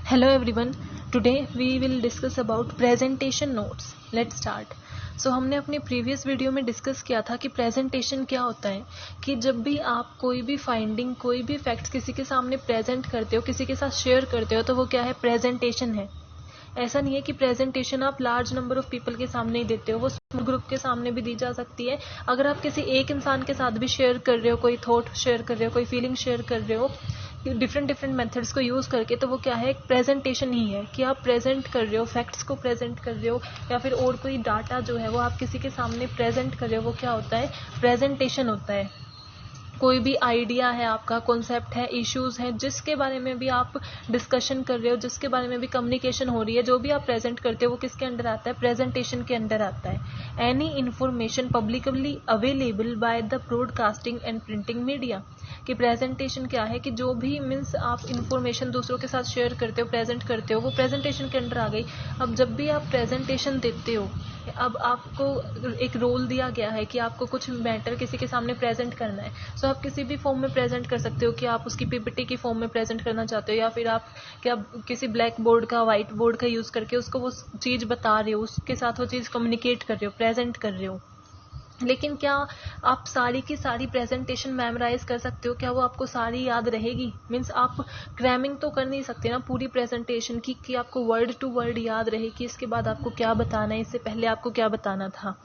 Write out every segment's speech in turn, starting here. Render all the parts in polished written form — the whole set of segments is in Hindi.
Hello everyone. Today we will discuss about presentation notes. Let's start. So हमने अपनी प्रीवियस वीडियो में डिस्कस किया था कि प्रेजेंटेशन क्या होता है, कि जब भी आप कोई भी फाइंडिंग, कोई भी फैक्ट्स किसी के सामने प्रेजेंट करते हो, किसी के साथ शेयर करते हो, तो वो क्या है, प्रेजेंटेशन है। ऐसा नहीं है कि प्रेजेंटेशन आप लार्ज नंबर ऑफ पीपल के सामने ही देते हो, वो स्मॉल ग्रुप के सामने भी दी जा सकती है। अगर आप किसी एक इंसान के साथ भी शेयर कर रहे हो, कोई थॉट शेयर कर रहे हो, कोई फीलिंग शेयर कर रहे हो, डिफरेंट मेथड्स को यूज़ करके, तो वो क्या है, एक प्रेजेंटेशन ही है कि आप प्रेजेंट कर रहे हो, फैक्ट्स को प्रेजेंट कर रहे हो, या फिर और कोई डाटा जो है वो आप किसी के सामने प्रेजेंट कर रहे हो, वो क्या होता है, प्रेजेंटेशन होता है। कोई भी आइडिया है, आपका कॉन्सेप्ट है, इश्यूज हैं, जिसके बारे में भी आप डिस्कशन कर रहे हो, जिसके बारे में भी कम्युनिकेशन हो रही है, जो भी आप प्रेजेंट करते हो, वो किसके अंडर आता है, प्रेजेंटेशन के अंडर आता है। Any information publicly available by the broadcasting and printing media. कि प्रेजेंटेशन क्या है, कि जो भी मीन्स आप इंफॉर्मेशन दूसरों के साथ शेयर करते हो, प्रेजेंट करते हो, वो प्रेजेंटेशन के अंडर आ गई। अब जब भी आप प्रेजेंटेशन देते हो, अब आपको एक रोल दिया गया है कि आपको कुछ मैटर किसी के सामने प्रेजेंट करना है, सो आप किसी भी फॉर्म में प्रेजेंट कर सकते हो, कि आप उसकी पीपीटी की फॉर्म में प्रेजेंट करना चाहते हो, या फिर आप क्या किसी ब्लैक बोर्ड का, व्हाइट बोर्ड का यूज़ करके उसको वो चीज़ बता रहे हो, उसके साथ वो चीज़ कम्युनिकेट कर रहे हो, प्रेजेंट कर रहे हो। लेकिन क्या आप सारी की सारी प्रेजेंटेशन मेमोराइज कर सकते हो? क्या वो आपको सारी याद रहेगी? मीन्स आप क्रैमिंग तो कर नहीं सकते ना पूरी प्रेजेंटेशन की, कि आपको वर्ड टू वर्ड याद रहे कि इसके बाद आपको क्या बताना है, इससे पहले आपको क्या बताना था।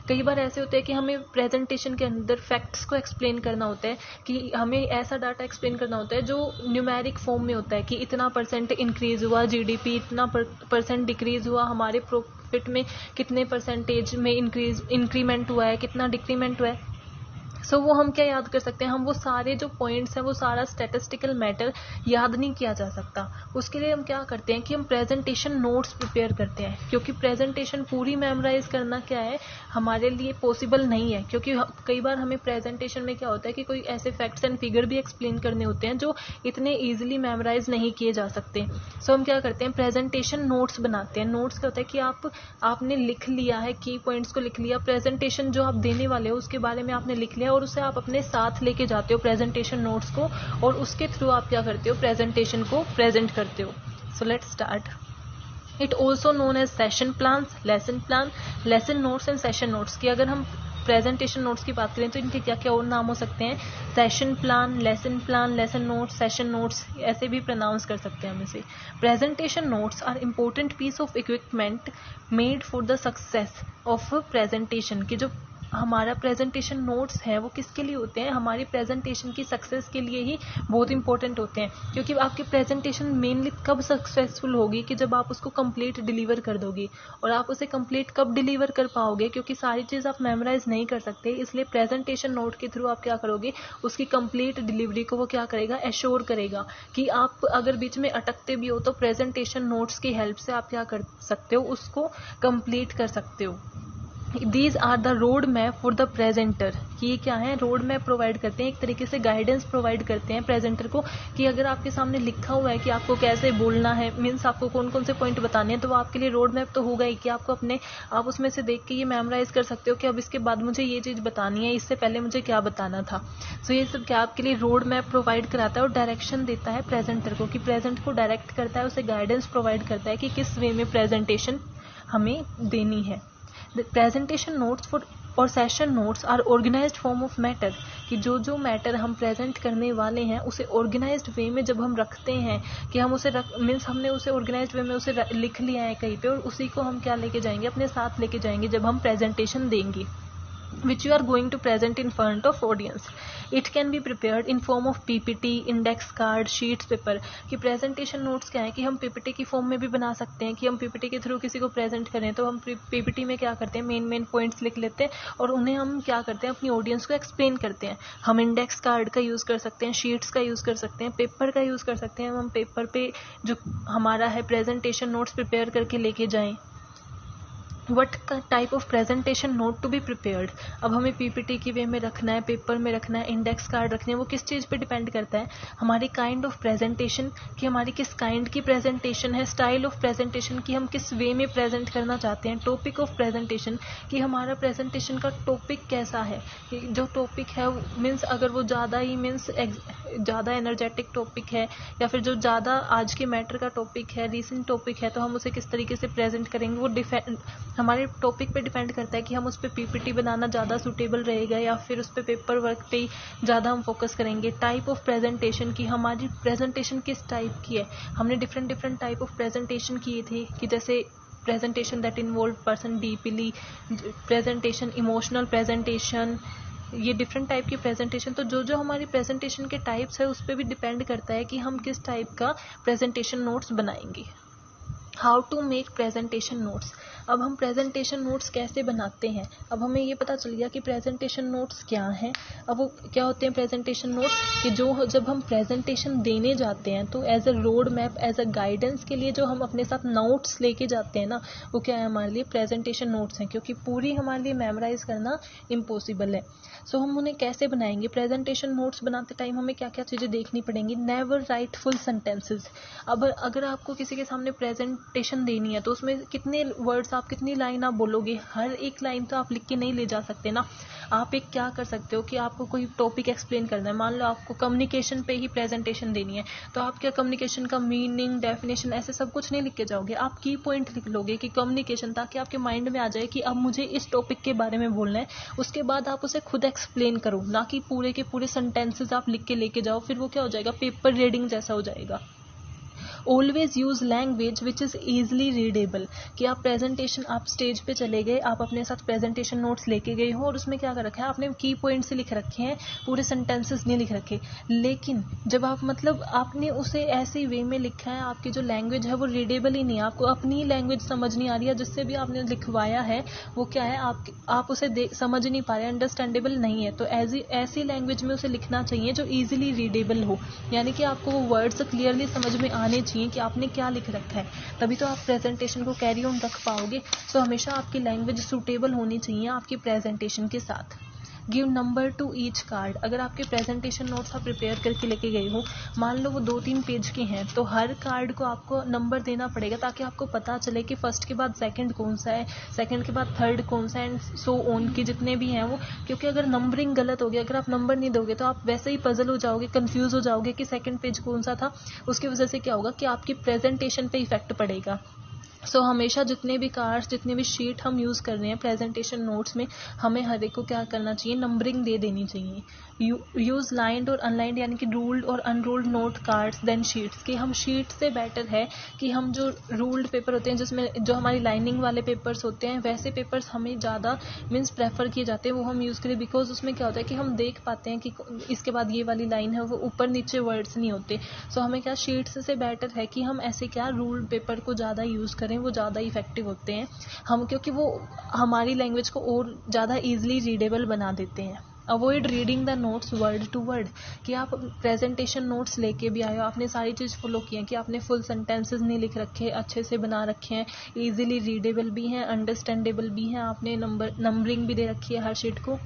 कई बार ऐसे होते हैं कि हमें प्रेजेंटेशन के अंदर फैक्ट्स को एक्सप्लेन करना होता है, कि हमें ऐसा डाटा एक्सप्लेन करना होता है जो न्यूमेरिक फॉर्म में होता है, कि इतना परसेंट इंक्रीज हुआ जीडीपी, इतना परसेंट डिक्रीज हुआ, हमारे प्रॉफिट में कितने परसेंटेज में इंक्रीमेंट हुआ है, कितना डिक्रीमेंट हुआ है। सो वो हम क्या याद कर सकते हैं, हम वो सारे जो पॉइंट्स हैं, वो सारा स्टैटिस्टिकल मैटर याद नहीं किया जा सकता। उसके लिए हम क्या करते हैं कि हम प्रेजेंटेशन नोट्स प्रिपेयर करते हैं, क्योंकि प्रेजेंटेशन पूरी मेमोराइज करना क्या है, हमारे लिए पॉसिबल नहीं है। क्योंकि कई बार हमें प्रेजेंटेशन में क्या होता है कि कोई ऐसे फैक्ट्स एंड फिगर भी एक्सप्लेन करने होते हैं जो इतने ईजिली मेमोराइज नहीं किए जा सकते। सो हम क्या करते हैं, प्रेजेंटेशन नोट्स बनाते हैं। नोट्स क्या होता है कि आपने लिख लिया है, की पॉइंट्स को लिख लिया, प्रेजेंटेशन जो आप देने वाले हो उसके बारे में आपने लिख लिया, और उसे आप अपने साथ लेके जाते हो प्रेजेंटेशन नोट्स को, और उसके थ्रू आप क्या करते हो, प्रेजेंटेशन को प्रेजेंट करते हो। So let's start. It also known as session plan, lesson plan, lesson notes and session notes. की अगर हम प्रेजेंटेशन नोट्स की बात करें तो इनके क्या क्या और नाम हो सकते हैं, session plan, lesson notes, session notes, ऐसे भी प्रोनाउंस कर सकते हैं हम इसे। Presentation notes are important piece of equipment made for the success of presentation. की जो हमारा प्रेजेंटेशन नोट्स है वो किसके लिए होते हैं, हमारी प्रेजेंटेशन की सक्सेस के लिए ही बहुत इंपॉर्टेंट होते हैं। क्योंकि आपकी प्रेजेंटेशन मेनली कब सक्सेसफुल होगी, कि जब आप उसको कंप्लीट डिलीवर कर दोगे। और आप उसे कंप्लीट कब डिलीवर कर पाओगे, क्योंकि सारी चीज़ आप मेमोराइज नहीं कर सकते, इसलिए प्रेजेंटेशन नोट के थ्रू आप क्या करोगे, उसकी कंप्लीट डिलीवरी को वो क्या करेगा, एश्योर करेगा। कि आप अगर बीच में अटकते भी हो तो प्रेजेंटेशन नोट्स की हेल्प से आप क्या कर सकते हो, उसको कंप्लीट कर सकते हो। These are the road map for the presenter. कि ये क्या है, रोड मैप प्रोवाइड करते हैं, एक तरीके से गाइडेंस प्रोवाइड करते हैं प्रेजेंटर को, कि अगर आपके सामने लिखा हुआ है कि आपको कैसे बोलना है, मीन्स आपको कौन कौन से पॉइंट बताने हैं, तो वो आपके लिए रोड मैप तो होगा ही, कि आपको अपने आप उसमें से देख के ये मेमोराइज कर सकते हो कि अब इसके बाद मुझे ये चीज़ बतानी है, इससे पहले मुझे क्या बताना था। सो ये सब क्या आपके लिए रोड मैप प्रोवाइड कराता है, और डायरेक्शन देता है प्रेजेंटर को, कि प्रेजेंट को डायरेक्ट करता है, उसे गाइडेंस प्रोवाइड करता है कि किस वे में प्रेजेंटेशन हमें देनी है। The presentation notes for और session notes are organised form of matter. कि जो मैटर हम प्रेजेंट करने वाले हैं उसे ऑर्गेनाइज्ड वे में जब हम रखते हैं, कि हम उसे मीन्स हमने उसे ऑर्गेनाइज्ड वे में उसे लिख लिया है कहीं पे, और उसी को हम क्या लेके जाएंगे, अपने साथ लेके जाएंगे जब हम प्रेजेंटेशन देंगे, which you are going to present in front of audience. It can be prepared in form of PPT, index card, sheets paper। कि presentation notes क्या है, कि हम PPT की फॉर्म में भी बना सकते हैं, कि हम PPT के थ्रू किसी को प्रेजेंट करें, तो हम PPT में क्या करते हैं, मेन पॉइंट्स लिख लेते हैं, और उन्हें हम क्या करते हैं, अपनी ऑडियंस को एक्सप्लेन करते हैं। हम इंडेक्स कार्ड का यूज़ कर सकते हैं, शीट्स का यूज़ कर सकते हैं, पेपर का यूज़ कर सकते हैं। हम पेपर पे जो हमारा है प्रेजेंटेशन नोट्स प्रिपेयर करके लेके जाएं। What type of presentation note to be prepared. अब हमें पीपीटी की वे में रखना है, पेपर में रखना है, इंडेक्स कार्ड रखने हैं, वो किस चीज़ पे डिपेंड करता है, हमारी काइंड ऑफ प्रेजेंटेशन कि हमारी किस काइंड की प्रेजेंटेशन है, स्टाइल ऑफ प्रेजेंटेशन कि हम किस वे में प्रेजेंट करना चाहते हैं, टॉपिक ऑफ प्रेजेंटेशन कि हमारा प्रेजेंटेशन का टॉपिक कैसा है। जो टॉपिक है मीन्स अगर वो ज़्यादा ही मीन्स ज़्यादा एनर्जेटिक टॉपिक है या फिर जो ज़्यादा आज के मैटर का टॉपिक है, रीसेंट टॉपिक है, तो हम उसे किस तरीके से प्रेजेंट करेंगे, वो हमारे टॉपिक पे डिपेंड करता है कि हम उस पर पीपीटी बनाना ज़्यादा सूटेबल रहेगा या फिर उस पर पेपर वर्क पे ही ज़्यादा हम फोकस करेंगे। टाइप ऑफ प्रेजेंटेशन की हमारी प्रेजेंटेशन किस टाइप की है, हमने डिफरेंट टाइप ऑफ प्रेजेंटेशन किए थे कि जैसे presentation that involve person deeply, presentation emotional presentation, ये डिफरेंट टाइप की प्रेजेंटेशन। तो जो हमारी प्रेजेंटेशन के टाइप्स है उस पर भी डिपेंड करता है कि हम किस टाइप का प्रेजेंटेशन नोट्स बनाएंगे। How to make presentation notes. अब हम प्रेजेंटेशन नोट्स कैसे बनाते हैं, अब हमें ये पता चल गया कि प्रेजेंटेशन नोट्स क्या हैं। अब वो क्या होते हैं प्रेजेंटेशन नोट्स कि जो जब हम प्रेजेंटेशन देने जाते हैं तो as a road map, as a guidance के लिए जो हम अपने साथ नोट्स लेके जाते हैं ना, वो क्या है हमारे लिए प्रेजेंटेशन नोट्स हैं, क्योंकि पूरी हमारे लिए मेमोराइज करना इम्पॉसिबल है। सो हम उन्हें कैसे बनाएंगे, प्रेजेंटेशन नोट्स बनाते टाइम हमें क्या क्या चीज़ें देखनी पड़ेंगी। Never write full sentences. अब अगर आपको किसी के सामने प्रेजेंटेशन देनी है तो उसमें कितने वर्ड्स, आप कितनी लाइन आप बोलोगे, हर एक लाइन तो आप लिख के नहीं ले जा सकते ना। आप एक क्या कर सकते हो कि आपको कोई टॉपिक एक्सप्लेन करना है, मान लो आपको कम्युनिकेशन पे ही प्रेजेंटेशन देनी है, तो आप क्या कम्युनिकेशन का मीनिंग, डेफिनेशन ऐसे सब कुछ नहीं लिख के जाओगे, आप की पॉइंट लिख लोगे कि कम्युनिकेशन, ताकि आपके माइंड में आ जाए कि अब मुझे इस टॉपिक के बारे में बोलना है। उसके बाद आप उसे खुद एक्सप्लेन करो, ना कि पूरे के पूरे सेंटेंसेस आप लिख के लेके जाओ, फिर वो क्या हो जाएगा, पेपर रीडिंग जैसा हो जाएगा। Always use language which is easily readable, कि आप प्रेजेंटेशन, आप स्टेज पे चले गए, आप अपने साथ प्रेजेंटेशन नोट्स लेके गए हो और उसमें क्या कर रखा है आपने, की पॉइंट्स लिख रखे हैं, पूरे सेंटेंसेस नहीं लिख रखे। लेकिन जब आप मतलब आपने उसे ऐसे वे में लिखा है, आपकी जो लैंग्वेज है वो रीडेबल ही नहीं है, आपको अपनी लैंग्वेज समझ नहीं आ रही है, जिससे भी आपने लिखवाया है वो क्या है, आप उसे समझ नहीं पा रहे, अंडरस्टैंडेबल नहीं है। तो ऐसी लैंग्वेज में उसे लिखना चाहिए जो ईजिली रीडेबल हो, यानी कि आपको वो वर्ड्स क्लियरली समझ में आने चाहिए कि आपने क्या लिख रखा है, तभी तो आप प्रेजेंटेशन को कैरी ऑन रख पाओगे। सो हमेशा आपकी लैंग्वेज सूटेबल होनी चाहिए आपकी प्रेजेंटेशन के साथ। Give number two each card. अगर आपके प्रेजेंटेशन नोट्स आप प्रिपेयर करके लेके गए हो, मान लो वो 2-3 पेज के हैं, तो हर कार्ड को आपको नंबर देना पड़ेगा, ताकि आपको पता चले कि फर्स्ट के बाद सेकंड कौन सा है, सेकंड के बाद थर्ड कौन सा है, एंड सो ऑन की जितने भी हैं वो। क्योंकि अगर नंबरिंग गलत हो गया, अगर आप नंबर नहीं दोगे तो आप वैसे ही पजल हो जाओगे, कंफ्यूज हो जाओगे कि सेकंड पेज कौन सा था। उसकी वजह से क्या होगा कि आपकी प्रेजेंटेशन पे इफेक्ट पड़ेगा। सो हमेशा जितने भी कार्ड्स, जितने भी शीट हम यूज़ कर रहे हैं प्रेजेंटेशन नोट्स में, हमें हर एक को क्या करना चाहिए, नंबरिंग दे देनी चाहिए। यूज़ लाइंड और अनलाइंड, यानी कि रूल्ड और unruled note cards then sheets, कि हम शीट से बेटर है कि हम जो रूल्ड पेपर होते हैं, जिसमें जो हमारी लाइनिंग वाले पेपर्स होते हैं, वैसे पेपर्स हमें ज़्यादा मीन्स प्रेफर किए जाते हैं, वो हम यूज़ करें। बिकॉज उसमें क्या होता है कि हम देख पाते हैं कि इसके बाद ये वाली लाइन है, वो ऊपर नीचे वर्ड्स नहीं होते। सो हमें क्या शीट्स से बेटर है कि हम ऐसे क्या रूल्ड पेपर को ज़्यादा यूज़ करें, वो ज़्यादा इफेक्टिव होते हैं हम, क्योंकि वो हमारी लैंग्वेज को और ज़्यादा ईजिली रीडेबल बना देते हैं। Avoid reading the notes word to word, कि आप प्रेजेंटेशन नोट्स लेके भी आए हो, आपने सारी चीज़ फॉलो की है, कि आपने फुल सेंटेंसेस नहीं लिख रखे, अच्छे से बना रखे हैं, ईजिली रीडेबल भी हैं, अंडरस्टैंडेबल भी हैं, आपने नंबरिंग भी दे रखी है हर शीट को।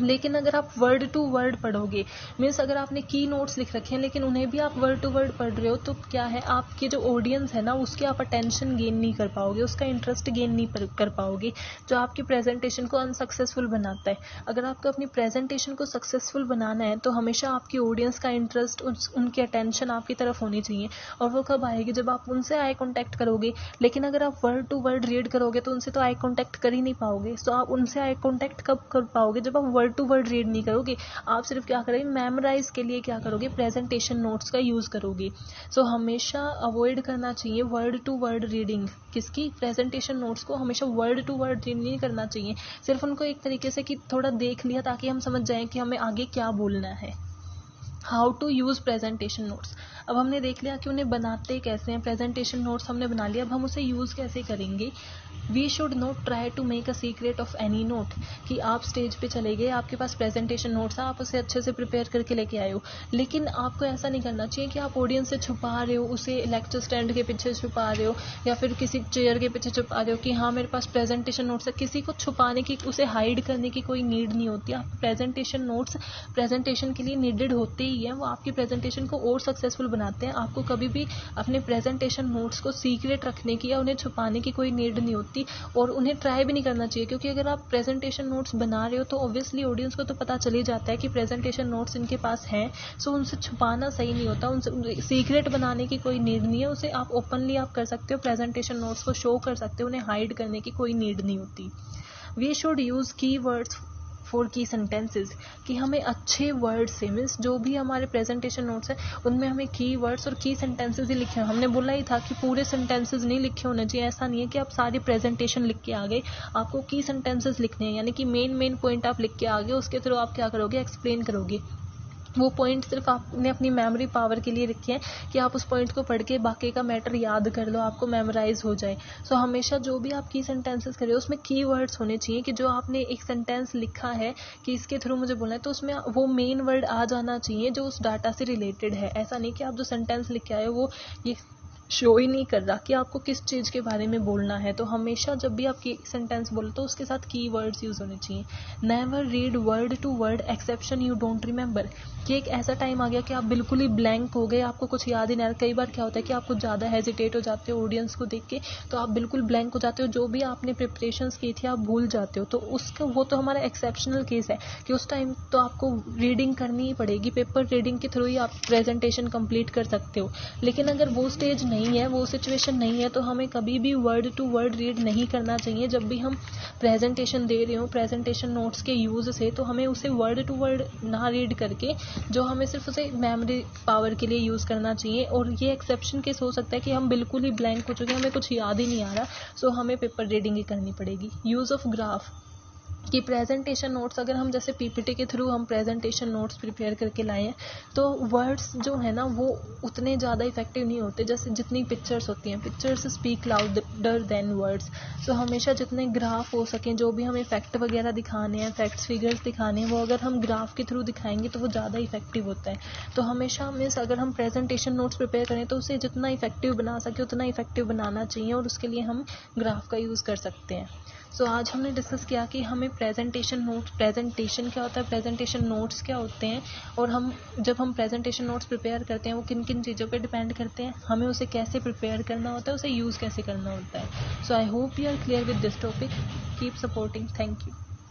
लेकिन अगर आप वर्ड टू वर्ड पढ़ोगे, मीन्स अगर आपने की नोट्स लिख रखे हैं लेकिन उन्हें भी आप वर्ड टू वर्ड पढ़ रहे हो, तो क्या है, आपकी जो ऑडियंस है ना, उसके आप अटेंशन गेन नहीं कर पाओगे, उसका इंटरेस्ट गेन नहीं कर पाओगे, जो आपकी प्रेजेंटेशन को अनसक्सेसफुल बनाता है। अगर आपको अपनी प्रेजेंटेशन को सक्सेसफुल बनाना है तो हमेशा आपकी ऑडियंस का इंटरेस्ट, उनकी अटेंशन आपकी तरफ होनी चाहिए। और वो कब आएगी, जब आप उनसे आई कॉन्टैक्ट करोगे। लेकिन अगर आप वर्ड टू वर्ड रीड करोगे तो उनसे तो आई कॉन्टैक्ट कर ही नहीं पाओगे। सो आप उनसे आई कॉन्टैक्ट कब कर पाओगे, जब आप वर्ड टू वर्ड रीड नहीं करोगे, आप सिर्फ क्या करोगे, मेमोराइज के लिए क्या करोगे, प्रेजेंटेशन नोट्स का यूज़ करोगे। सो हमेशा अवॉइड करना चाहिए वर्ड टू वर्ड रीडिंग, किसकी, प्रेजेंटेशन नोट्स को हमेशा वर्ड टू वर्ड रीड नहीं करना चाहिए, सिर्फ उनको एक तरीके से कि थोड़ा देख लिया ताकि हम समझ जाएं कि हमें आगे क्या बोलना है। How to use presentation notes. अब हमने देख लिया कि उन्हें बनाते कैसे हैं, प्रेजेंटेशन नोट्स हमने बना लिया, अब हम उसे यूज़ कैसे करेंगे। We should not try to make a secret of any note, कि आप स्टेज पे चले गए, आपके पास प्रेजेंटेशन नोट्स है, आप उसे अच्छे से प्रिपेयर करके लेके आए हो, लेकिन आपको ऐसा नहीं करना चाहिए कि आप ऑडियंस से छुपा रहे हो, उसे लेक्चर स्टैंड के पीछे छुपा रहे हो या फिर किसी चेयर के पीछे छुपा रहे हो कि हाँ मेरे पास प्रेजेंटेशन नोट्स है। किसी को छुपाने की, उसे हाइड करने की कोई नीड नहीं होती। आप प्रेजेंटेशन नोट्स प्रेजेंटेशन के लिए नीडेड होते ही हैं, वो आपकी प्रेजेंटेशन को और सक्सेसफुल बनाते हैं। आपको कभी भी अपने प्रेजेंटेशन नोट्स को सीक्रेट रखने की या उन्हें छुपाने की कोई नीड नहीं होती, और उन्हें ट्राई भी नहीं करना चाहिए, क्योंकि अगर आप प्रेजेंटेशन नोट्स बना रहे हो तो ऑब्वियसली ऑडियंस को तो पता चल ही जाता है कि प्रेजेंटेशन नोट्स इनके पास हैं। सो उनसे छुपाना सही नहीं होता, उनसे सीक्रेट बनाने की कोई नीड नहीं है। उसे आप ओपनली आप कर सकते हो, प्रेजेंटेशन नोट्स को शो कर सकते हो, उन्हें हाइड करने की कोई नीड नहीं होती। वी शुड यूज की वर्ड्स फॉर की सेंटेंसेज, कि हमें अच्छे वर्ड से, मीन्स जो भी हमारे प्रेजेंटेशन नोट्स हैं उनमें हमें की वर्ड्स और की सेंटेंसेज ही लिखे हैं। हमने बोला ही था कि पूरे सेंटेंसेज नहीं लिखे होने चाहिए। ऐसा नहीं है कि आप सारी प्रेजेंटेशन लिख के आ गए, आपको की सेंटेंसेज लिखने हैं, यानी कि मेन पॉइंट आप लिख के आ गए, उसके थ्रू आप क्या करोगे, एक्सप्लेन करोगे। वो पॉइंट सिर्फ आपने अपनी मेमोरी पावर के लिए रखे हैं कि आप उस पॉइंट को पढ़ के बाकी का मैटर याद कर लो, आपको मेमोराइज हो जाए। सो हमेशा जो भी आप की सेंटेंसेस कर रहे हो उसमें की वर्ड्स होने चाहिए, कि जो आपने एक सेंटेंस लिखा है कि इसके थ्रू मुझे बोलना है, तो उसमें वो मेन वर्ड आ जाना चाहिए जो उस डाटा से रिलेटेड है। ऐसा नहीं कि आप जो सेंटेंस लिख के आए हो वो ये शो ही नहीं कर रहा कि आपको किस चीज़ के बारे में बोलना है। तो हमेशा जब भी आप की सेंटेंस बोलो तो उसके साथ की वर्ड्स यूज़ होने चाहिए। Never read word to word exception you don't remember, कि एक ऐसा टाइम आ गया कि आप बिल्कुल ही ब्लैंक हो गए, आपको कुछ याद ही नहीं आ रहा। कई बार क्या होता है कि आप कुछ ज़्यादा हेजिटेट हो जाते हो ऑडियंस को देख के, तो आप बिल्कुल ब्लैंक हो जाते हो, जो भी आपने प्रिपरेशंस की थी आप भूल जाते हो। तो उसका वो तो हमारा एक्सेप्शनल केस है कि उस टाइम तो आपको रीडिंग करनी ही पड़ेगी, पेपर रीडिंग के थ्रू ही आप प्रेजेंटेशन कंप्लीट कर सकते हो। लेकिन अगर वो स्टेज नहीं है, वो सिचुएशन नहीं है, तो हमें कभी भी वर्ड टू वर्ड रीड नहीं करना चाहिए। जब भी हम प्रेजेंटेशन दे रहे हो प्रेजेंटेशन नोट्स के यूज़ से, तो हमें उसे वर्ड टू वर्ड ना रीड करके जो हमें सिर्फ उसे मेमोरी पावर के लिए यूज़ करना चाहिए। और ये एक्सेप्शन केस हो सकता है कि हम बिल्कुल ही ब्लैंक हो चुके हैं, हमें कुछ याद ही नहीं आ रहा, सो हमें पेपर रीडिंग ही करनी पड़ेगी। यूज़ ऑफ ग्राफ, कि प्रेजेंटेशन नोट्स अगर हम जैसे पीपीटी के थ्रू हम प्रेजेंटेशन नोट्स प्रिपेयर करके लाए हैं, तो वर्ड्स जो है ना वो उतने ज़्यादा इफेक्टिव नहीं होते जैसे जितनी पिक्चर्स होती हैं। Pictures speak louder than words. सो हमेशा जितने ग्राफ हो सकें, जो भी हमें फैक्ट वगैरह दिखाने हैं, फैक्ट्स फिगर्स दिखाने हैं, वो अगर हम ग्राफ के थ्रू दिखाएंगे तो वो ज़्यादा इफेक्टिव होता है। तो हमेशा मीन्स अगर हम प्रेजेंटेशन नोट्स प्रिपेयर करें तो उसे जितना इफेक्टिव बना सके उतना इफेक्टिव बनाना चाहिए, और उसके लिए हम ग्राफ का यूज़ कर सकते हैं। सो आज हमने डिस्कस किया कि हमें प्रेजेंटेशन नोट्स, प्रेजेंटेशन क्या होता है, प्रेजेंटेशन नोट्स क्या होते हैं, और हम जब हम प्रेजेंटेशन नोट्स प्रिपेयर करते हैं वो किन किन चीज़ों पे डिपेंड करते हैं, हमें उसे कैसे प्रिपेयर करना होता है, उसे यूज़ कैसे करना होता है। So I hope you are clear with this topic. Keep supporting. Thank you.